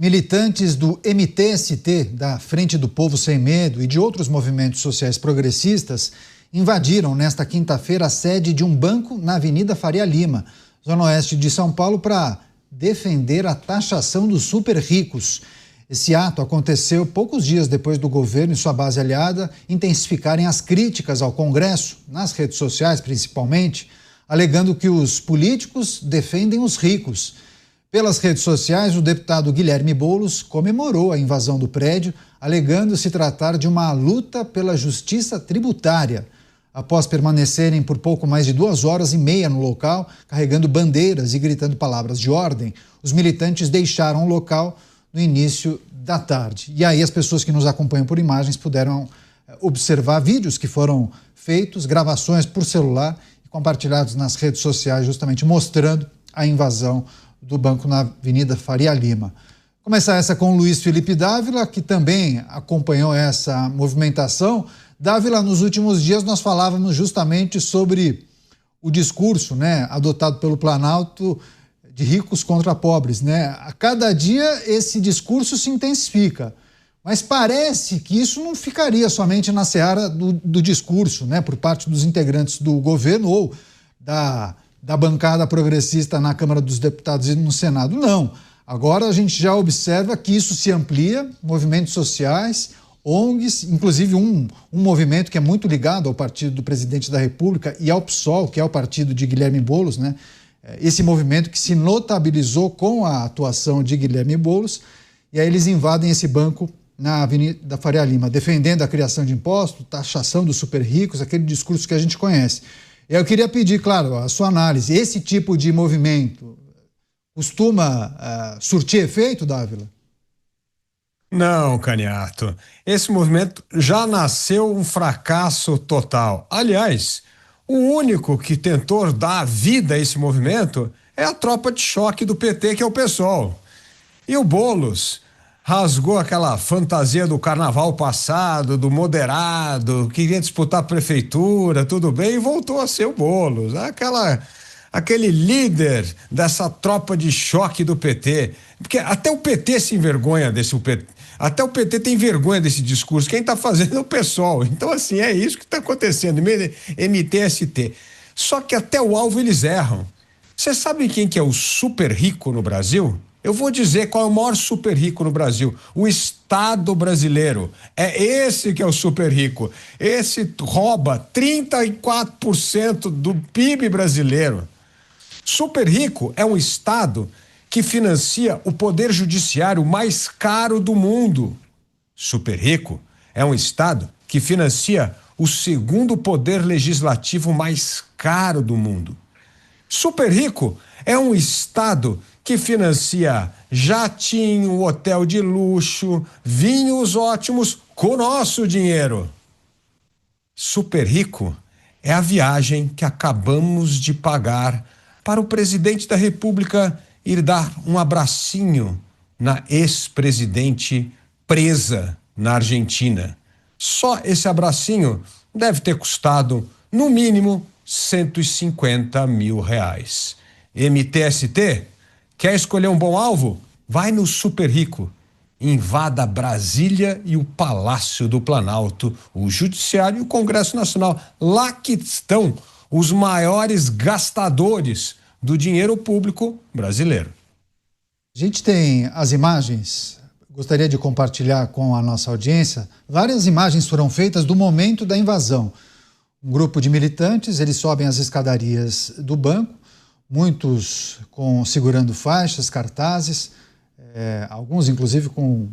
Militantes do MTST, da Frente do Povo Sem Medo, e de outros movimentos sociais progressistas invadiram nesta quinta-feira a sede de um banco na Avenida Faria Lima, zona oeste de São Paulo, para defender a taxação dos super ricos. Esse ato aconteceu poucos dias depois do governo e sua base aliada intensificarem as críticas ao Congresso, nas redes sociais principalmente, alegando que os políticos defendem os ricos. Pelas redes sociais, o deputado Guilherme Boulos comemorou a invasão do prédio, alegando se tratar de uma luta pela justiça tributária. Após permanecerem por pouco mais de 2h30 no local, carregando bandeiras e gritando palavras de ordem, os militantes deixaram o local no início da tarde. E aí as pessoas que nos acompanham por imagens puderam observar vídeos que foram feitos, gravações por celular e compartilhados nas redes sociais, justamente mostrando a invasão do banco na Avenida Faria Lima. Começar essa com o Luiz Felipe Dávila, que também acompanhou essa movimentação. Dávila, nos últimos dias nós falávamos justamente sobre o discurso, adotado pelo Planalto de ricos contra pobres, A cada dia esse discurso se intensifica, mas parece que isso não ficaria somente na seara do discurso, por parte dos integrantes do governo ou da bancada progressista na Câmara dos Deputados e no Senado. Não. Agora a gente já observa que isso se amplia, movimentos sociais, ONGs, inclusive um movimento que é muito ligado ao partido do presidente da República e ao PSOL, que é o partido de Guilherme Boulos, Esse movimento que se notabilizou com a atuação de Guilherme Boulos, e aí eles invadem esse banco na Avenida Faria Lima, defendendo a criação de impostos, taxação dos super ricos, aquele discurso que a gente conhece. Eu queria pedir, claro, a sua análise. Esse tipo de movimento costuma surtir efeito, Dávila? Não, Caniato. Esse movimento já nasceu um fracasso total. Aliás, o único que tentou dar vida a esse movimento é a tropa de choque do PT, que é o PSOL. E o Boulos rasgou aquela fantasia do carnaval passado, do moderado, queria disputar a prefeitura, tudo bem, e voltou a ser o Boulos, aquele líder dessa tropa de choque do PT, porque até o PT se envergonha até o PT tem vergonha desse discurso, quem está fazendo é o PSOL, então assim, é isso que está acontecendo, MTST, só que até o alvo eles erram. Você sabe quem que é o super rico no Brasil? Eu vou dizer qual é o maior super rico no Brasil. O Estado brasileiro. É esse que é o super rico. Esse rouba 34% do PIB brasileiro. Super rico é um Estado que financia o poder judiciário mais caro do mundo. Super rico é um Estado que financia o segundo poder legislativo mais caro do mundo. Super rico é um Estado que financia jatinho, hotel de luxo, vinhos ótimos com o nosso dinheiro. Super rico é a viagem que acabamos de pagar para o presidente da República ir dar um abracinho na ex-presidente presa na Argentina. Só esse abracinho deve ter custado, no mínimo, R$150 mil. MTST? Quer escolher um bom alvo? Vai no super rico. Invada Brasília e o Palácio do Planalto, o Judiciário e o Congresso Nacional. Lá que estão os maiores gastadores do dinheiro público brasileiro. A gente tem as imagens, gostaria de compartilhar com a nossa audiência. Várias imagens foram feitas do momento da invasão. Um grupo de militantes, eles sobem as escadarias do banco, muitos segurando faixas, cartazes, alguns inclusive com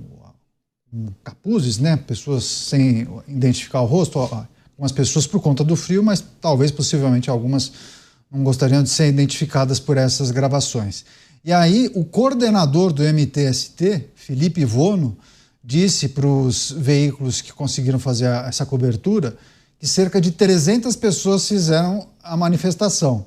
capuzes, pessoas sem identificar o rosto, algumas pessoas por conta do frio, mas talvez possivelmente algumas não gostariam de ser identificadas por essas gravações. E aí o coordenador do MTST, Felipe Vono, disse para os veículos que conseguiram fazer essa cobertura que cerca de 300 pessoas fizeram a manifestação.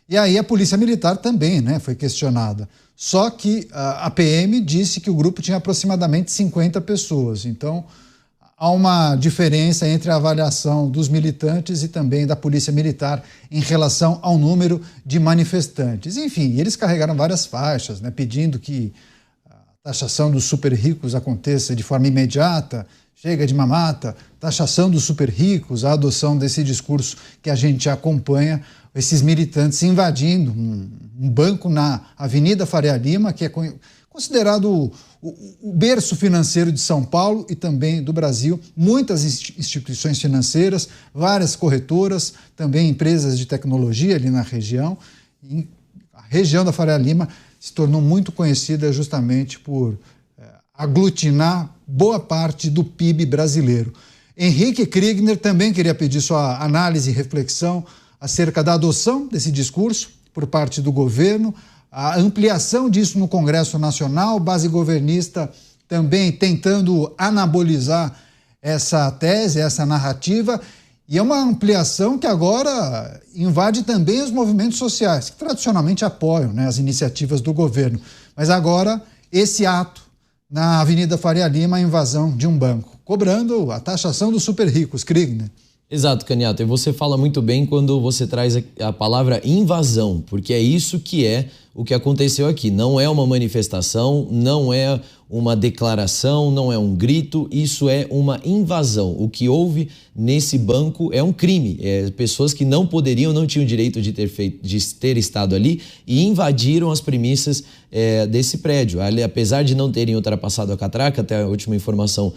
E aí a Polícia Militar também, foi questionada. Só que a PM disse que o grupo tinha aproximadamente 50 pessoas. Então, há uma diferença entre a avaliação dos militantes e também da Polícia Militar em relação ao número de manifestantes. Enfim, eles carregaram várias faixas, pedindo que taxação dos super ricos aconteça de forma imediata, chega de mamata, taxação dos super ricos, a adoção desse discurso que a gente acompanha, esses militantes invadindo um banco na Avenida Faria Lima, que é considerado o berço financeiro de São Paulo e também do Brasil. Muitas instituições financeiras, várias corretoras, também empresas de tecnologia ali na região. E a região da Faria Lima se tornou muito conhecida justamente por aglutinar boa parte do PIB brasileiro. Henrique Kriegner também queria pedir sua análise e reflexão acerca da adoção desse discurso por parte do governo, a ampliação disso no Congresso Nacional, base governista também tentando anabolizar essa tese, essa narrativa, e é uma ampliação que agora invade também os movimentos sociais, que tradicionalmente apoiam, né, as iniciativas do governo. Mas agora, esse ato na Avenida Faria Lima, a invasão de um banco, cobrando a taxação dos super ricos, Kriegner. Exato, Caniato, e você fala muito bem quando você traz a palavra invasão, porque é isso que é o que aconteceu aqui. Não é uma manifestação, não é uma declaração, não é um grito, isso é uma invasão. O que houve nesse banco é um crime. Pessoas que não poderiam, não tinham direito de ter estado ali e invadiram as premissas desse prédio. Apesar de não terem ultrapassado a catraca, até a última informação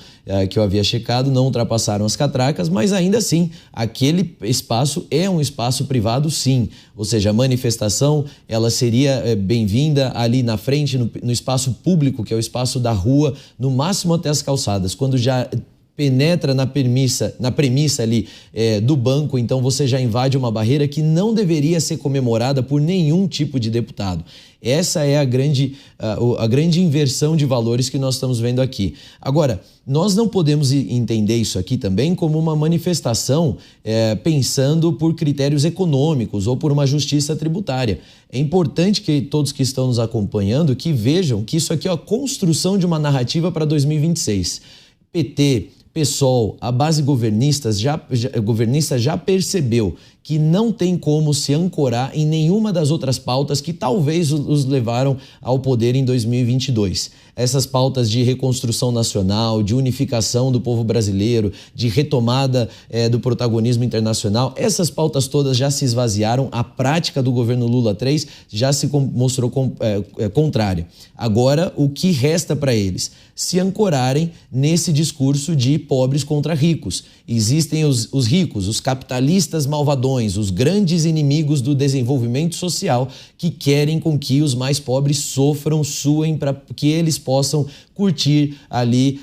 que eu havia checado, não ultrapassaram as catracas, mas ainda assim, aquele espaço é um espaço privado, sim. Ou seja, a manifestação, ela seria bem-vinda ali na frente, no espaço público, que é o espaço da rua, no máximo até as calçadas. Quando já penetra na premissa ali do banco, então você já invade uma barreira que não deveria ser comemorada por nenhum tipo de deputado. Essa é a grande inversão de valores que nós estamos vendo aqui. Agora, nós não podemos entender isso aqui também como uma manifestação pensando por critérios econômicos ou por uma justiça tributária. É importante que todos que estão nos acompanhando que vejam que isso aqui é a construção de uma narrativa para 2026. PT, PSOL, a base governista já percebeu que não tem como se ancorar em nenhuma das outras pautas que talvez os levaram ao poder em 2022. Essas pautas de reconstrução nacional, de unificação do povo brasileiro, de retomada do protagonismo internacional, essas pautas todas já se esvaziaram, a prática do governo Lula III já se mostrou contrária. Agora, o que resta para eles? Se ancorarem nesse discurso de pobres contra ricos. Existem os ricos, os capitalistas malvadões, os grandes inimigos do desenvolvimento social que querem com que os mais pobres sofram, suem para que eles possam curtir ali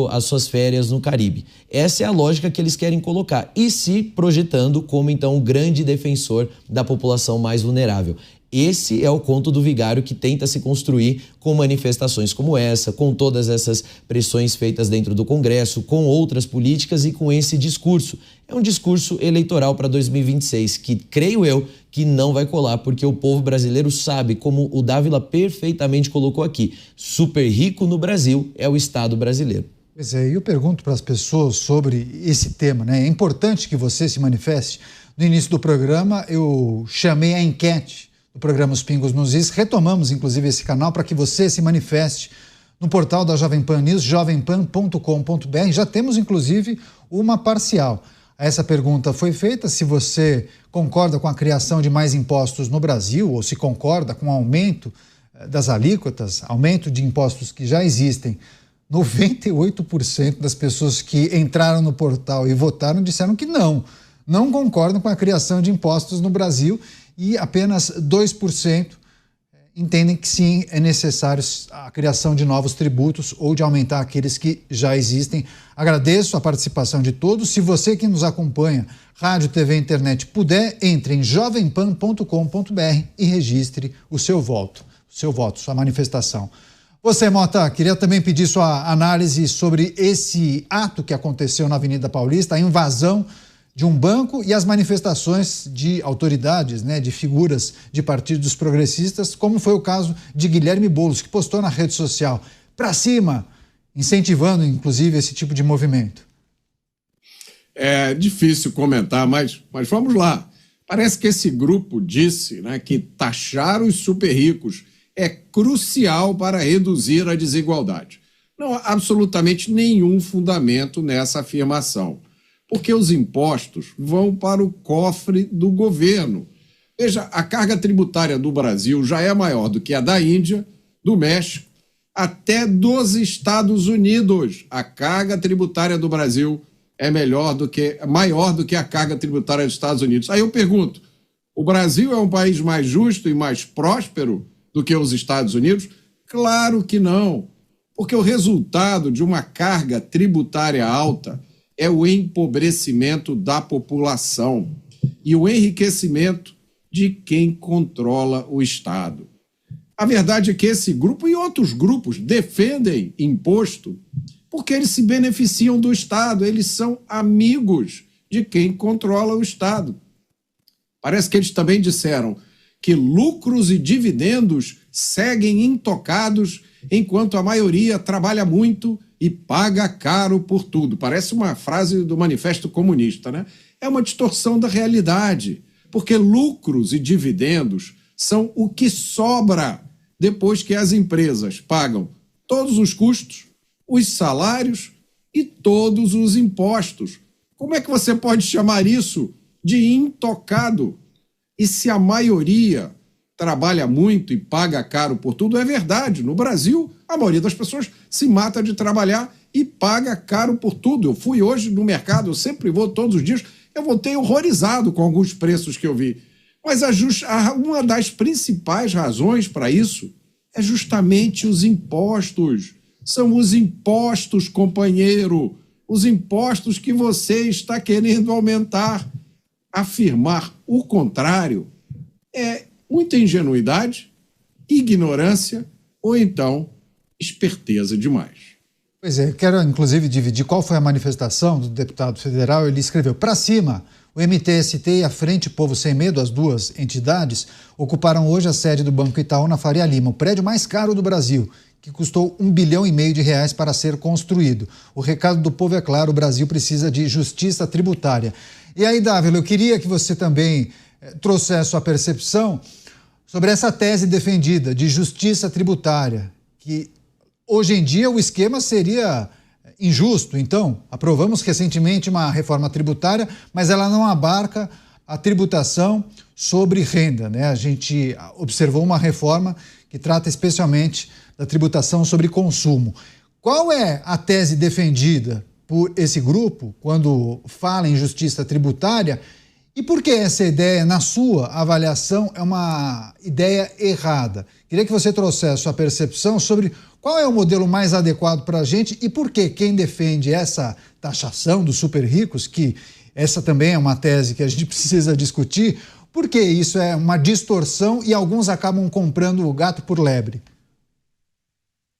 as suas férias no Caribe. Essa é a lógica que eles querem colocar e se projetando como então o grande defensor da população mais vulnerável. Esse é o conto do vigário que tenta se construir com manifestações como essa, com todas essas pressões feitas dentro do Congresso, com outras políticas e com esse discurso. É um discurso eleitoral para 2026 que, creio eu, que não vai colar, porque o povo brasileiro sabe, como o Dávila perfeitamente colocou aqui, super rico no Brasil é o Estado brasileiro. Pois é, eu pergunto para as pessoas sobre esse tema, né? É importante que você se manifeste. No início do programa, eu chamei a enquete do programa Os Pingos nos Is. Retomamos, inclusive, esse canal para que você se manifeste no portal da Jovem Pan News, jovempan.com.br. Já temos, inclusive, uma parcial. Essa pergunta foi feita, se você concorda com a criação de mais impostos no Brasil ou se concorda com o aumento das alíquotas, aumento de impostos que já existem. 98% das pessoas que entraram no portal e votaram disseram que não concordam com a criação de impostos no Brasil e apenas 2% entendem que sim, é necessário a criação de novos tributos ou de aumentar aqueles que já existem. Agradeço a participação de todos. Se você que nos acompanha, rádio, TV, internet, puder, entre em jovempan.com.br e registre o seu voto, sua manifestação. Você, Mota, queria também pedir sua análise sobre esse ato que aconteceu na Avenida Paulista, a invasão de um banco e as manifestações de autoridades, né, de figuras de partidos progressistas, como foi o caso de Guilherme Boulos, que postou na rede social, pra cima, incentivando, inclusive, esse tipo de movimento. É difícil comentar, mas vamos lá. Parece que esse grupo disse, né, que taxar os super ricos é crucial para reduzir a desigualdade. Não há absolutamente nenhum fundamento nessa afirmação, porque os impostos vão para o cofre do governo. Veja, a carga tributária do Brasil já é maior do que a da Índia, do México, até dos Estados Unidos. A carga tributária do Brasil é maior do que a carga tributária dos Estados Unidos. Aí eu pergunto, o Brasil é um país mais justo e mais próspero do que os Estados Unidos? Claro que não, porque o resultado de uma carga tributária alta é o empobrecimento da população e o enriquecimento de quem controla o Estado. A verdade é que esse grupo e outros grupos defendem imposto porque eles se beneficiam do Estado, eles são amigos de quem controla o Estado. Parece que eles também disseram que lucros e dividendos seguem intocados enquanto a maioria trabalha muito e paga caro por tudo. Parece uma frase do Manifesto Comunista, né? É uma distorção da realidade, porque lucros e dividendos são o que sobra depois que as empresas pagam todos os custos, os salários e todos os impostos. Como é que você pode chamar isso de intocado? E se a maioria trabalha muito e paga caro por tudo, é verdade. No Brasil, a maioria das pessoas se mata de trabalhar e paga caro por tudo. Eu fui hoje no mercado, eu sempre vou todos os dias, eu voltei horrorizado com alguns preços que eu vi. Mas uma das principais razões para isso é justamente os impostos. São os impostos, companheiro, os impostos que você está querendo aumentar. Afirmar o contrário é muita ingenuidade, ignorância ou então esperteza demais. Pois é, quero inclusive dividir qual foi a manifestação do deputado federal. Ele escreveu: para cima, o MTST e a Frente Povo Sem Medo, as duas entidades, ocuparam hoje a sede do Banco Itaú na Faria Lima, o prédio mais caro do Brasil, que custou R$1,5 bilhão para ser construído. O recado do povo é claro: o Brasil precisa de justiça tributária. E aí, Dávila, eu queria que você também trouxesse sua percepção sobre essa tese defendida de justiça tributária, que hoje em dia o esquema seria injusto. Então, aprovamos recentemente uma reforma tributária, mas ela não abarca a tributação sobre renda, né? A gente observou uma reforma que trata especialmente da tributação sobre consumo. Qual é a tese defendida por esse grupo quando fala em justiça tributária e por que essa ideia, na sua avaliação, é uma ideia errada? Queria que você trouxesse sua percepção sobre qual é o modelo mais adequado para a gente e por que quem defende essa taxação dos super ricos, que essa também é uma tese que a gente precisa discutir, por que isso é uma distorção e alguns acabam comprando o gato por lebre?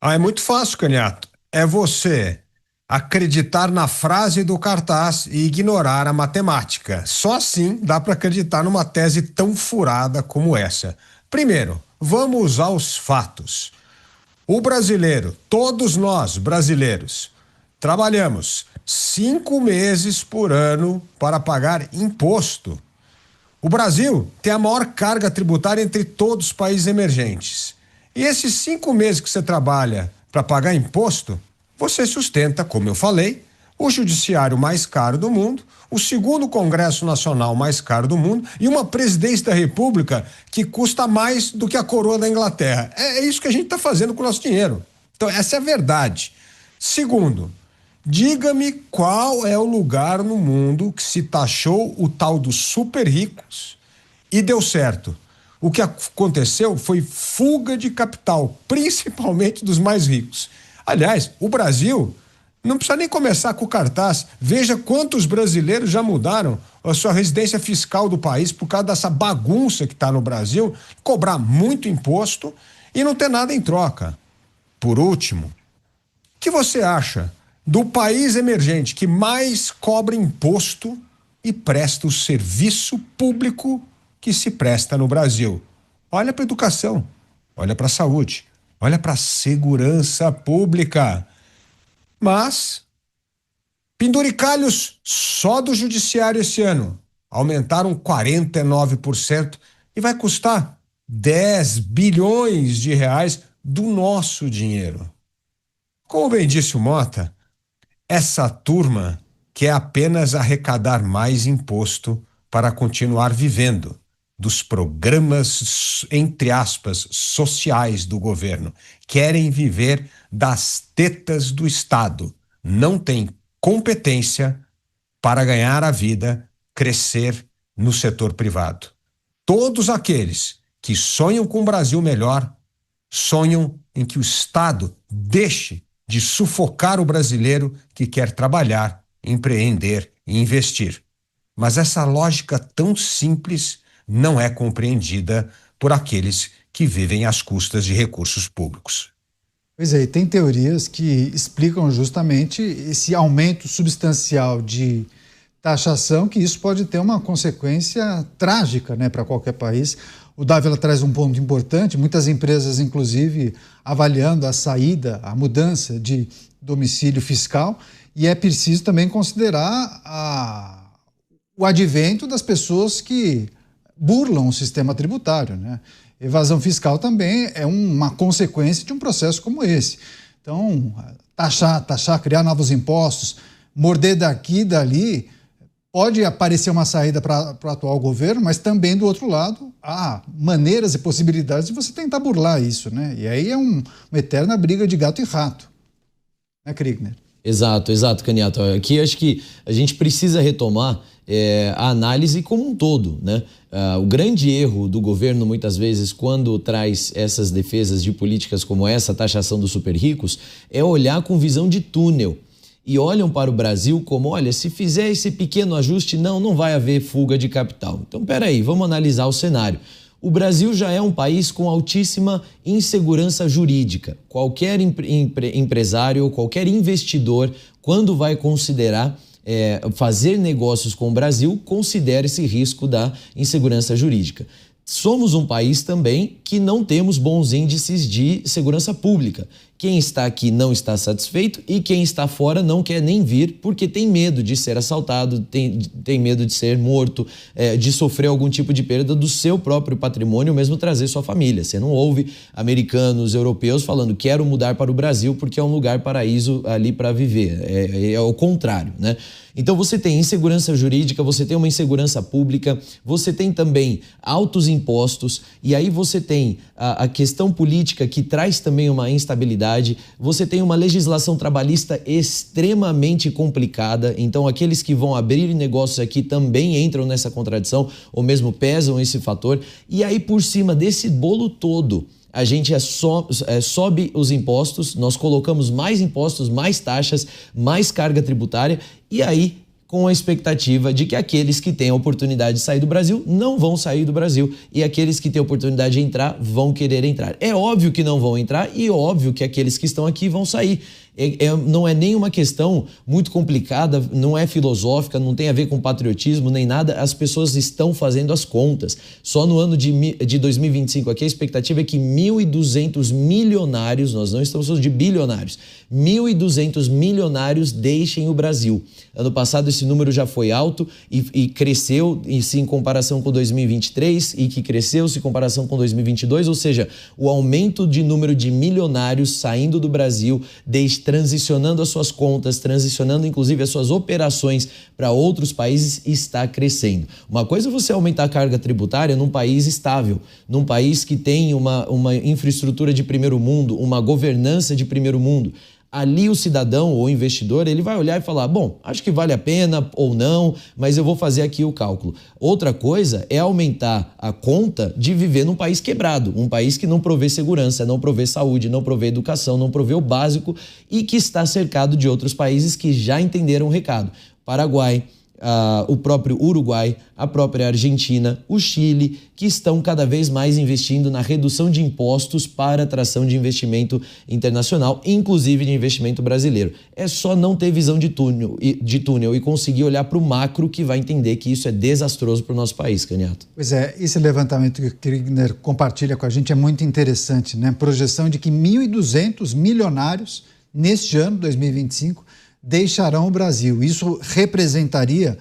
É muito fácil, Canhato. É você acreditar na frase do cartaz e ignorar a matemática. Só assim dá para acreditar numa tese tão furada como essa. Primeiro, vamos usar os fatos. O brasileiro, todos nós brasileiros, trabalhamos 5 meses por ano para pagar imposto. O Brasil tem a maior carga tributária entre todos os países emergentes. E esses 5 meses que você trabalha para pagar imposto, você sustenta, como eu falei, o judiciário mais caro do mundo, o segundo Congresso Nacional mais caro do mundo e uma presidência da República que custa mais do que a coroa da Inglaterra. É isso que a gente está fazendo com o nosso dinheiro. Então, essa é a verdade. Segundo, diga-me qual é o lugar no mundo que se taxou o tal dos super ricos e deu certo. O que aconteceu foi fuga de capital, principalmente dos mais ricos. Aliás, o Brasil não precisa nem começar com o cartaz. Veja quantos brasileiros já mudaram a sua residência fiscal do país por causa dessa bagunça que está no Brasil, cobrar muito imposto e não ter nada em troca. Por último, o que você acha do país emergente que mais cobra imposto e presta o serviço público que se presta no Brasil? Olha para a educação, olha para a saúde, olha para a segurança pública. Mas penduricalhos só do judiciário esse ano aumentaram 49% e vai custar 10 bilhões de reais do nosso dinheiro. Como bem disse o Mota, essa turma quer apenas arrecadar mais imposto para continuar vivendo dos programas, entre aspas, sociais do governo. Querem viver das tetas do Estado. Não tem competência para ganhar a vida, crescer no setor privado. Todos aqueles que sonham com um Brasil melhor, sonham em que o Estado deixe de sufocar o brasileiro que quer trabalhar, empreender e investir. Mas essa lógica tão simples não é compreendida por aqueles que vivem às custas de recursos públicos. Pois é, e tem teorias que explicam justamente esse aumento substancial de taxação, que isso pode ter uma consequência trágica, né, para qualquer país. O Dávila traz um ponto importante, muitas empresas, inclusive, avaliando a saída, a mudança de domicílio fiscal, e é preciso também considerar o advento das pessoas que burlam o sistema tributário, né? Evasão fiscal também é uma consequência de um processo como esse. Então, taxar, criar novos impostos, morder daqui e dali, pode aparecer uma saída para o atual governo, mas também, do outro lado, há maneiras e possibilidades de você tentar burlar isso, né? E aí é uma eterna briga de gato e rato, né, Kriegner? Exato, Caniato. Aqui acho que a gente precisa retomar a análise como um todo, né? O grande erro do governo, muitas vezes, quando traz essas defesas de políticas como essa, a taxação dos super ricos, é olhar com visão de túnel. E olham para o Brasil como, olha, se fizer esse pequeno ajuste, não vai haver fuga de capital. Então, peraí, vamos analisar o cenário. O Brasil já é um país com altíssima insegurança jurídica. Qualquer empresário ou qualquer investidor, quando vai considerar fazer negócios com o Brasil, considera esse risco da insegurança jurídica. Somos um país também que não temos bons índices de segurança pública. Quem está aqui não está satisfeito e quem está fora não quer nem vir porque tem medo de ser assaltado, tem medo de ser morto, de sofrer algum tipo de perda do seu próprio patrimônio, ou mesmo trazer sua família. Você não ouve americanos, europeus falando quero mudar para o Brasil porque é um lugar paraíso ali para viver. É o contrário, né? Então você tem insegurança jurídica, você tem uma insegurança pública, você tem também altos impostos e aí você tem a questão política que traz também uma instabilidade, você tem uma legislação trabalhista extremamente complicada, então aqueles que vão abrir negócios aqui também entram nessa contradição ou mesmo pesam esse fator e aí por cima desse bolo todo a gente sobe os impostos, nós colocamos mais impostos, mais taxas, mais carga tributária e aí com a expectativa de que aqueles que têm a oportunidade de sair do Brasil não vão sair do Brasil e aqueles que têm a oportunidade de entrar vão querer entrar. É óbvio que não vão entrar e óbvio que aqueles que estão aqui vão sair. Não é nem uma questão muito complicada, não é filosófica, não tem a ver com patriotismo nem nada, as pessoas estão fazendo as contas. Só no ano de 2025 aqui a expectativa é que 1.200 milionários, nós não estamos falando de bilionários, 1.200 milionários deixem o Brasil. Ano passado esse número já foi alto e cresceu em comparação com 2023 e que cresceu-se em comparação com 2022, ou seja, o aumento de número de milionários saindo do Brasil, transicionando as suas contas, transicionando inclusive as suas operações para outros países está crescendo. Uma coisa é você aumentar a carga tributária num país estável, num país que tem uma infraestrutura de primeiro mundo, uma governança de primeiro mundo. Ali o cidadão ou investidor, ele vai olhar e falar, bom, acho que vale a pena ou não, mas eu vou fazer aqui o cálculo. Outra coisa é aumentar a conta de viver num país quebrado, um país que não provê segurança, não provê saúde, não provê educação, não provê o básico e que está cercado de outros países que já entenderam o recado. Paraguai, o próprio Uruguai, a própria Argentina, o Chile, que estão cada vez mais investindo na redução de impostos para atração de investimento internacional, inclusive de investimento brasileiro. É só não ter visão de túnel e conseguir olhar para o macro que vai entender que isso é desastroso para o nosso país, Caniato. Pois é, esse levantamento que o Kriegner compartilha com a gente é muito interessante, né? Projeção de que 1.200 milionários neste ano, 2025, deixarão o Brasil. Isso representaria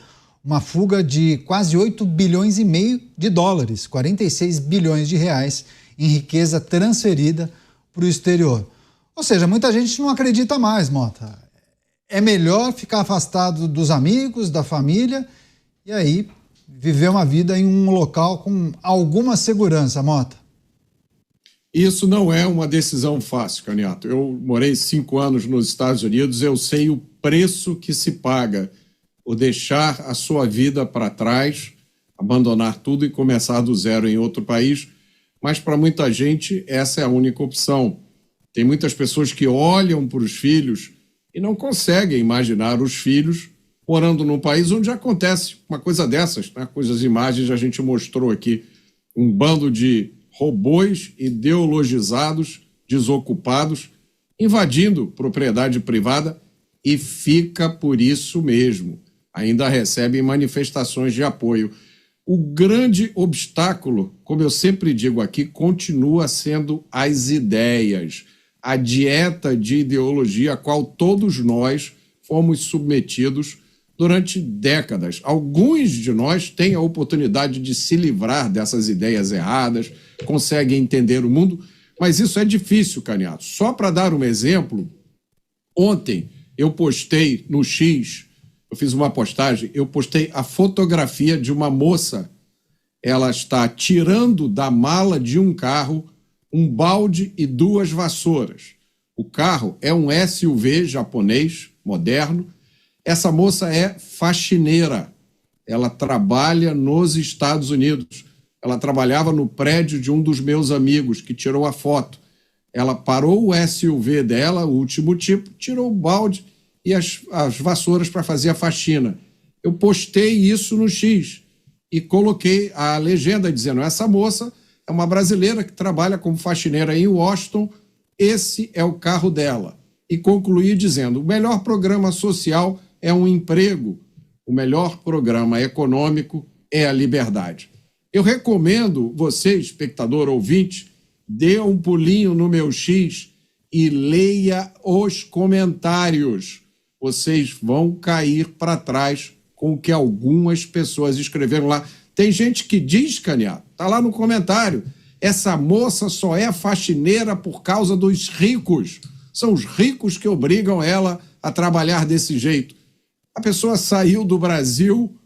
uma fuga de quase 8 bilhões e meio de dólares, 46 bilhões de reais em riqueza transferida para o exterior. Ou seja, muita gente não acredita mais, Mota. É melhor ficar afastado dos amigos, da família e aí viver uma vida em um local com alguma segurança, Mota. Isso não é uma decisão fácil, Caniato. Eu morei 5 anos nos Estados Unidos, eu sei o preço que se paga por deixar a sua vida para trás, abandonar tudo e começar do zero em outro país, mas para muita gente essa é a única opção. Tem muitas pessoas que olham para os filhos e não conseguem imaginar os filhos morando num país onde acontece uma coisa dessas, né? Coisas, imagens a gente mostrou aqui, um bando de robôs ideologizados, desocupados, invadindo propriedade privada e fica por isso mesmo. Ainda recebem manifestações de apoio. O grande obstáculo, como eu sempre digo aqui, continua sendo as ideias, a dieta de ideologia a qual todos nós fomos submetidos durante décadas. Alguns de nós têm a oportunidade de se livrar dessas ideias erradas, conseguem entender o mundo, mas isso é difícil, Caniato. Só para dar um exemplo, ontem eu postei no X, eu fiz uma postagem, eu postei a fotografia de uma moça. Ela está tirando da mala de um carro um balde e 2 vassouras. O carro é um SUV japonês, moderno. Essa moça é faxineira. Ela trabalha nos Estados Unidos. Ela trabalhava no prédio de um dos meus amigos que tirou a foto. Ela parou o SUV dela, o último tipo, tirou o balde e as vassouras para fazer a faxina. Eu postei isso no X e coloquei a legenda dizendo: essa moça é uma brasileira que trabalha como faxineira em Washington, esse é o carro dela. E concluí dizendo: o melhor programa social é um emprego, o melhor programa econômico é a liberdade. Eu recomendo você, espectador ouvinte, dê um pulinho no meu X e leia os comentários. Vocês vão cair para trás com o que algumas pessoas escreveram lá. Tem gente que diz, Caniato, está lá no comentário, essa moça só é faxineira por causa dos ricos. São os ricos que obrigam ela a trabalhar desse jeito. A pessoa saiu do Brasil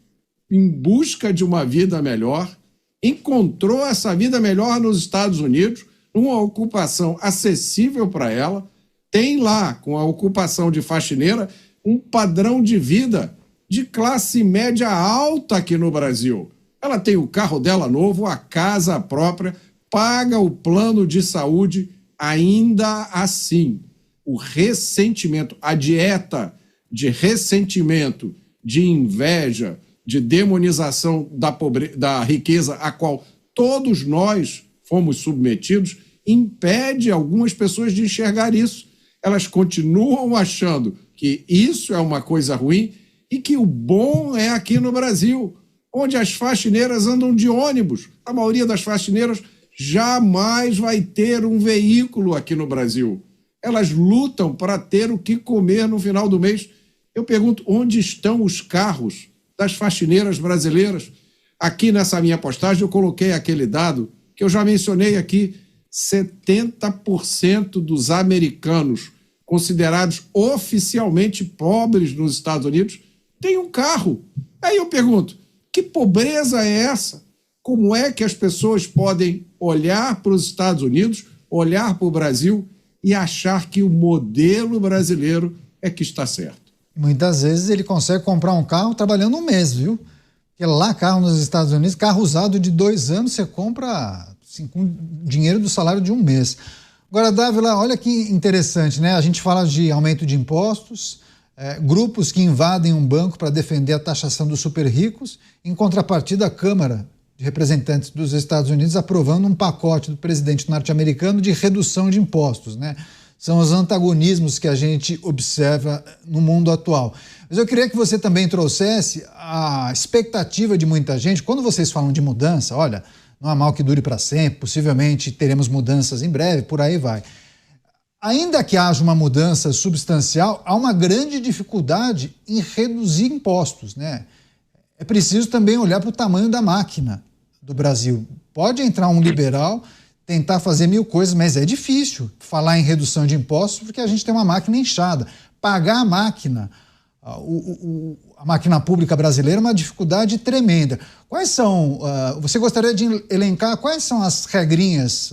em busca de uma vida melhor, encontrou essa vida melhor nos Estados Unidos, uma ocupação acessível para ela, tem lá, com a ocupação de faxineira, um padrão de vida de classe média alta aqui no Brasil. Ela tem o carro dela novo, a casa própria, paga o plano de saúde. Ainda assim, o ressentimento, a dieta de ressentimento, de inveja, de demonização da riqueza a qual todos nós fomos submetidos, impede algumas pessoas de enxergar isso. Elas continuam achando que isso é uma coisa ruim e que o bom é aqui no Brasil, onde as faxineiras andam de ônibus. A maioria das faxineiras jamais vai ter um veículo aqui no Brasil. Elas lutam para ter o que comer no final do mês. Eu pergunto, onde estão os carros das faxineiras brasileiras? Aqui nessa minha postagem eu coloquei aquele dado que eu já mencionei aqui: 70% dos americanos considerados oficialmente pobres nos Estados Unidos têm um carro. Aí eu pergunto, que pobreza é essa? Como é que as pessoas podem olhar para os Estados Unidos, olhar para o Brasil e achar que o modelo brasileiro é que está certo? Muitas vezes ele consegue comprar um carro trabalhando um mês, viu? Porque lá, carro nos Estados Unidos, carro usado de 2 anos, você compra assim, com dinheiro do salário de um mês. Agora, Dávila, olha que interessante, né? A gente fala de aumento de impostos, grupos que invadem um banco para defender a taxação dos super ricos, em contrapartida a Câmara de Representantes dos Estados Unidos aprovando um pacote do presidente norte-americano de redução de impostos, né? São os antagonismos que a gente observa no mundo atual. Mas eu queria que você também trouxesse a expectativa de muita gente. Quando vocês falam de mudança, olha, não há mal que dure para sempre, possivelmente teremos mudanças em breve, por aí vai. Ainda que haja uma mudança substancial, há uma grande dificuldade em reduzir impostos, né? é preciso também olhar para o tamanho da máquina do Brasil. Pode entrar um liberal, tentar fazer 1000 coisas, mas é difícil falar em redução de impostos porque a gente tem uma máquina inchada. Pagar a máquina, a máquina pública brasileira é uma dificuldade tremenda. Quais são, você gostaria de elencar quais são as regrinhas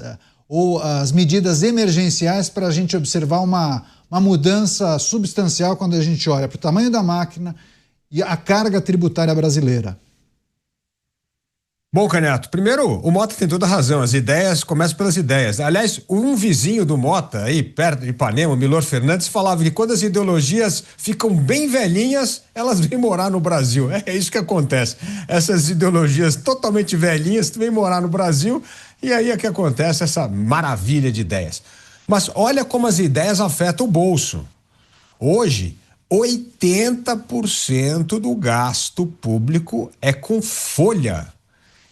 ou as medidas emergenciais para a gente observar uma mudança substancial quando a gente olha para o tamanho da máquina e a carga tributária brasileira? Bom, Canhato, primeiro, o Mota tem toda a razão, as ideias começam pelas ideias. Aliás, um vizinho do Mota, aí perto de Ipanema, o Milor Fernandes, falava que quando as ideologias ficam bem velhinhas, elas vêm morar no Brasil. É isso que acontece. Essas ideologias totalmente velhinhas vêm morar no Brasil e aí é que acontece essa maravilha de ideias. Mas olha como as ideias afetam o bolso. Hoje, 80% do gasto público é com folha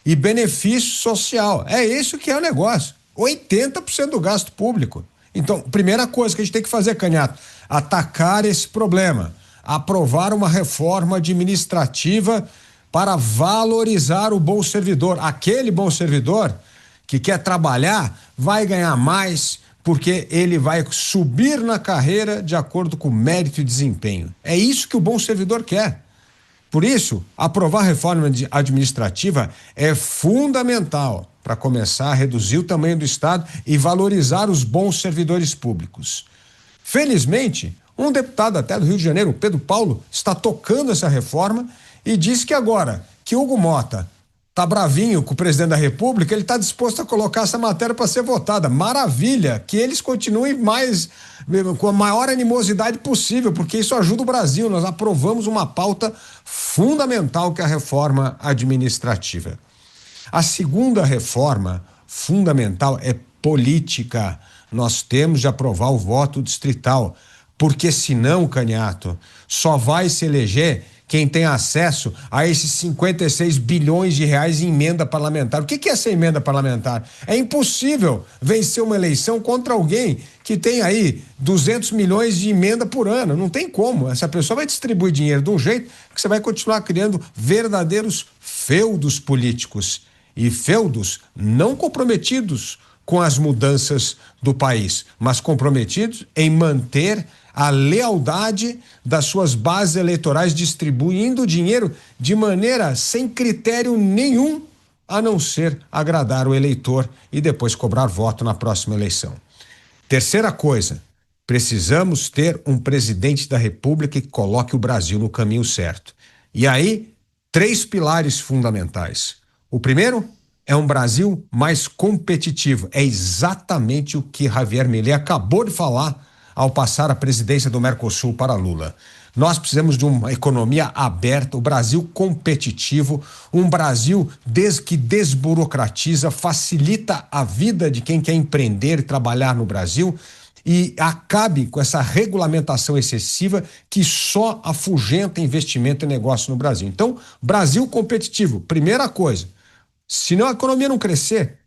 e benefício social. É isso que é o negócio. 80% do gasto público. Então, primeira coisa que a gente tem que fazer, Canhato, atacar esse problema. Aprovar uma reforma administrativa para valorizar o bom servidor. Aquele bom servidor que quer trabalhar vai ganhar mais porque ele vai subir na carreira de acordo com mérito e desempenho. É isso que o bom servidor quer. Por isso, aprovar a reforma administrativa é fundamental para começar a reduzir o tamanho do Estado e valorizar os bons servidores públicos. Felizmente, um deputado até do Rio de Janeiro, o Pedro Paulo, está tocando essa reforma e diz que agora que Hugo Mota está bravinho com o presidente da República, ele está disposto a colocar essa matéria para ser votada. Maravilha, que eles continuem com a maior animosidade possível, porque isso ajuda o Brasil. Nós aprovamos uma pauta fundamental que é a reforma administrativa. A segunda reforma fundamental é política. Nós temos de aprovar o voto distrital, porque senão, Canhato, só vai se eleger quem tem acesso a esses 56 bilhões de reais em emenda parlamentar. O que é essa emenda parlamentar? É impossível vencer uma eleição contra alguém que tem aí 200 milhões de emenda por ano. Não tem como. Essa pessoa vai distribuir dinheiro de um jeito que você vai continuar criando verdadeiros feudos políticos. E feudos não comprometidos com as mudanças do país, mas comprometidos em manter a lealdade das suas bases eleitorais, distribuindo dinheiro de maneira sem critério nenhum, a não ser agradar o eleitor e depois cobrar voto na próxima eleição. Terceira coisa, precisamos ter um presidente da República que coloque o Brasil no caminho certo. E aí, 3 pilares fundamentais. O primeiro é um Brasil mais competitivo. É exatamente o que Javier Milei acabou de falar ao passar a presidência do Mercosul para Lula. Nós precisamos de uma economia aberta, o Brasil competitivo, um Brasil que desburocratiza, facilita a vida de quem quer empreender e trabalhar no Brasil e acabe com essa regulamentação excessiva que só afugenta investimento e negócio no Brasil. Então, Brasil competitivo, primeira coisa. Senão a economia não crescer,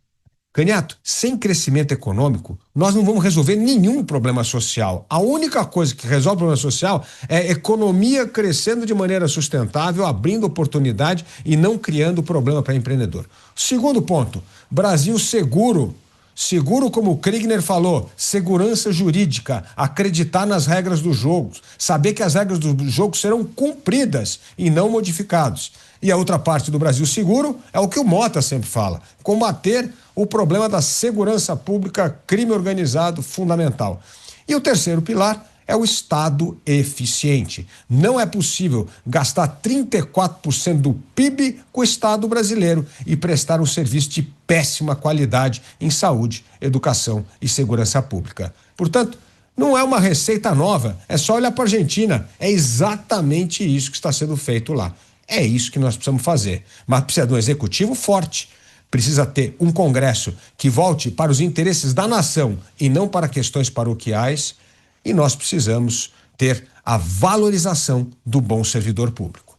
Canhato, sem crescimento econômico, nós não vamos resolver nenhum problema social. A única coisa que resolve o problema social é economia crescendo de maneira sustentável, abrindo oportunidade e não criando problema para empreendedor. Segundo ponto, Brasil seguro. Seguro, como o Kriegner falou, segurança jurídica, acreditar nas regras do jogo, saber que as regras do jogo serão cumpridas e não modificadas. E a outra parte do Brasil seguro é o que o Mota sempre fala, combater o problema da segurança pública, crime organizado, fundamental. E o terceiro pilar é o Estado eficiente. Não é possível gastar 34% do PIB com o Estado brasileiro e prestar um serviço de péssima qualidade em saúde, educação e segurança pública. Portanto, não é uma receita nova, é só olhar para a Argentina. É exatamente isso que está sendo feito lá. É isso que nós precisamos fazer. Mas precisa de um executivo forte. Precisa ter um Congresso que volte para os interesses da nação e não para questões paroquiais. E nós precisamos ter a valorização do bom servidor público.